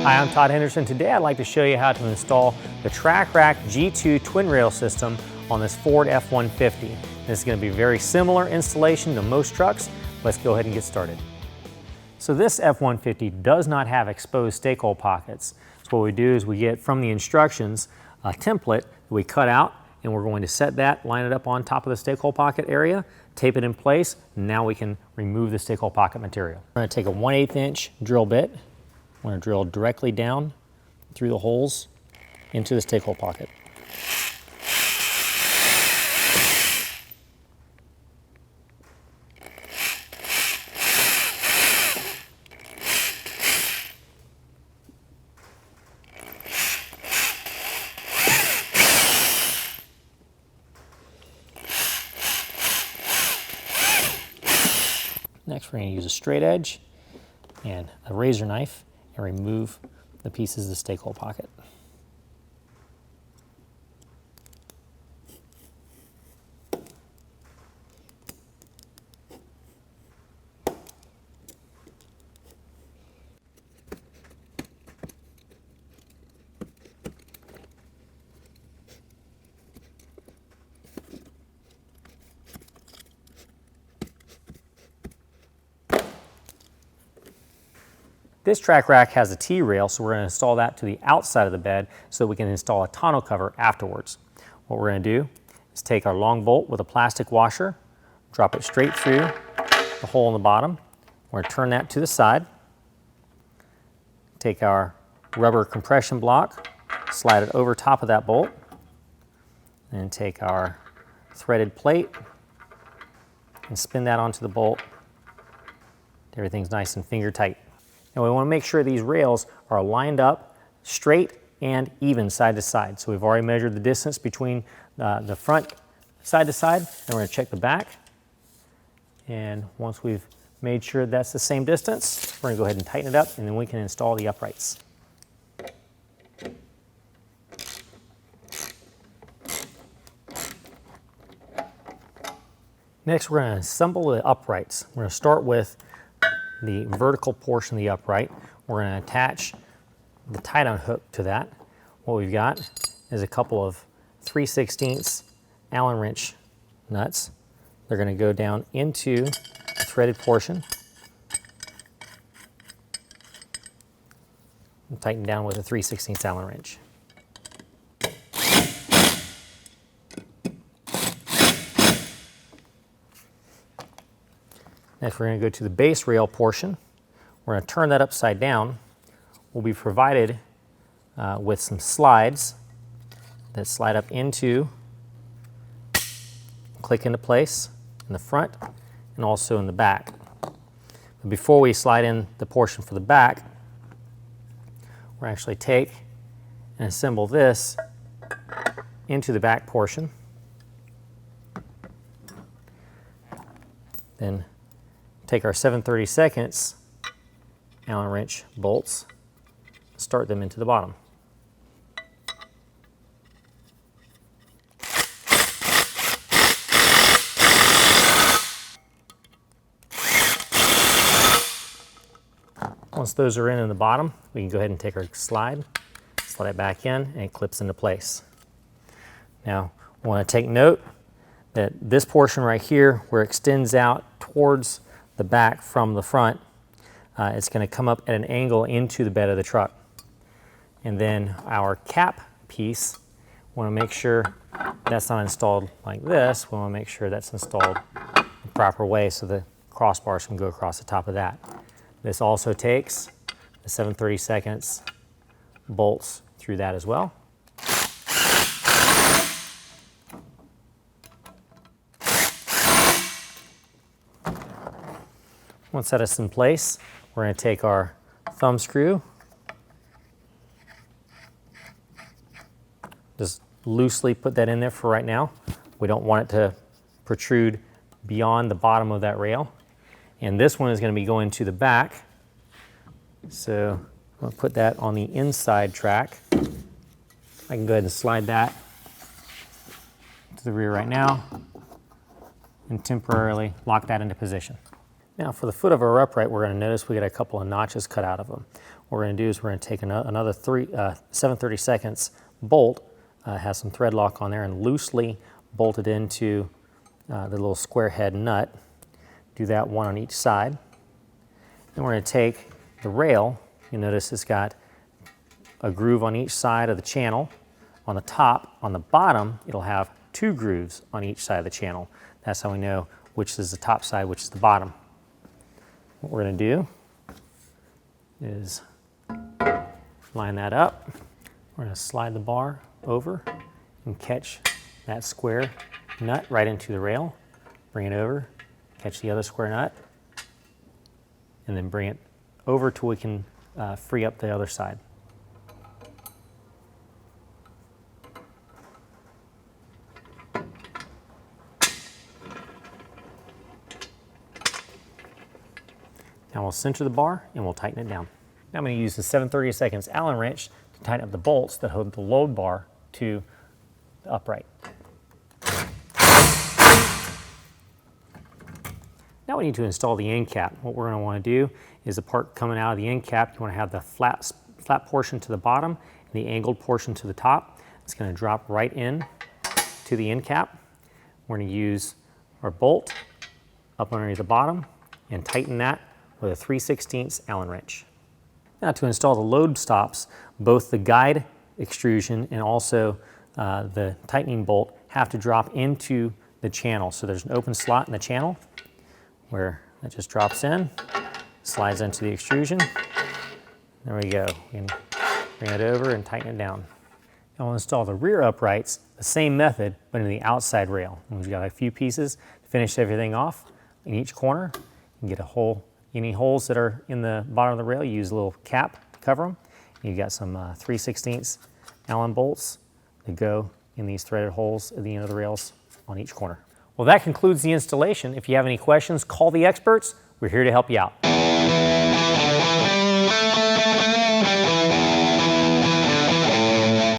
Hi, I'm Todd Henderson. Today I'd like to show you how to install the TracRac G2 twin rail system on this Ford F-150. This is going to be a very similar installation to most trucks. Let's go ahead and get started. So this F-150 does not have exposed stakehold pockets. So what we do is we get from the instructions a template that we cut out, and we're going to set that, line it up on top of the stakehold pocket area, tape it in place, and now we can remove the stakehold pocket material. We're going to take a 1/8 inch drill bit. We're going to drill directly down through the holes into the stakehold pocket. Next, we're going to use a straight edge and a razor knife and remove the pieces of the stakehold pocket. This TracRac has a T-rail, so we're going to install that to the outside of the bed so that we can install a tonneau cover afterwards. What we're going to do is take our long bolt with a plastic washer, drop it straight through the hole in the bottom. We're going to turn that to the side, take our rubber compression block, slide it over top of that bolt, and take our threaded plate and spin that onto the bolt. Everything's nice and finger tight. Now we want to make sure these rails are lined up straight and even side to side. So we've already measured the distance between the front side to side, and we're going to check the back. And once we've made sure that's the same distance, we're going to go ahead and tighten it up, and then we can install the uprights. Next, we're going to assemble the uprights. We're going to start with the vertical portion of the upright. We're going to attach the tie-down hook to that. What we've got is a couple of 3/16 Allen wrench nuts. They're going to go down into the threaded portion and tighten down with a 3/16 Allen wrench. Next, we're going to go to the base rail portion. We're going to turn that upside down. We'll be provided with some slides that slide up into, click into place in the front and also in the back. But before we slide in the portion for the back, we'll actually take and assemble this into the back portion. Then take our 7/32 Allen wrench bolts, start them into the bottom. Once those are in the bottom, we can go ahead and take our slide it back in, and it clips into place. Now, I want to take note that this portion right here, where it extends out towards the back from the front, it's going to come up at an angle into the bed of the truck. And then our cap piece, we want to make sure that's not installed like this. We want to make sure that's installed the proper way so the crossbars can go across the top of that. This also takes the 7/32 bolts through that as well. Once that is in place, we're going to take our thumb screw, just loosely put that in there for right now. We don't want it to protrude beyond the bottom of that rail. And this one is going to be going to the back. So I'm going to put that on the inside track. I can go ahead and slide that to the rear right now and temporarily lock that into position. Now for the foot of our upright, we're going to notice we got a couple of notches cut out of them. What what we're going to do is we're going to take another 7/32 bolt, has some thread lock on there, and loosely bolt it into the little square head nut. Do that one on each side. Then we're going to take the rail. You notice it's got a groove on each side of the channel. On the top, on the bottom, it'll have 2 grooves on each side of the channel. That's how we know which is the top side, which is the bottom. What we're going to do is line that up. We're going to slide the bar over and catch that square nut right into the rail. Bring it over, catch the other square nut, and then bring it over till we can free up the other side. Now we'll center the bar and we'll tighten it down. Now I'm going to use the 7/32 Allen wrench to tighten up the bolts that hold the load bar to the upright. Now we need to install the end cap. What we're going to want to do is the part coming out of the end cap, you want to have the flat portion to the bottom and the angled portion to the top. It's going to drop right in to the end cap. We're going to use our bolt up underneath the bottom and tighten that with a 3/16 Allen wrench. Now to install the load stops, both the guide extrusion and also the tightening bolt have to drop into the channel. So there's an open slot in the channel where that just drops in, slides into the extrusion. There we go. We can bring it over and tighten it down. Now we'll install the rear uprights, the same method, but in the outside rail. And we've got a few pieces to finish everything off in each corner. You can get a hole. Any holes that are in the bottom of the rail, you use a little cap to cover them. You've got some 3/16 Allen bolts that go in these threaded holes at the end of the rails on each corner. Well, that concludes the installation. If you have any questions, call the experts. We're here to help you out.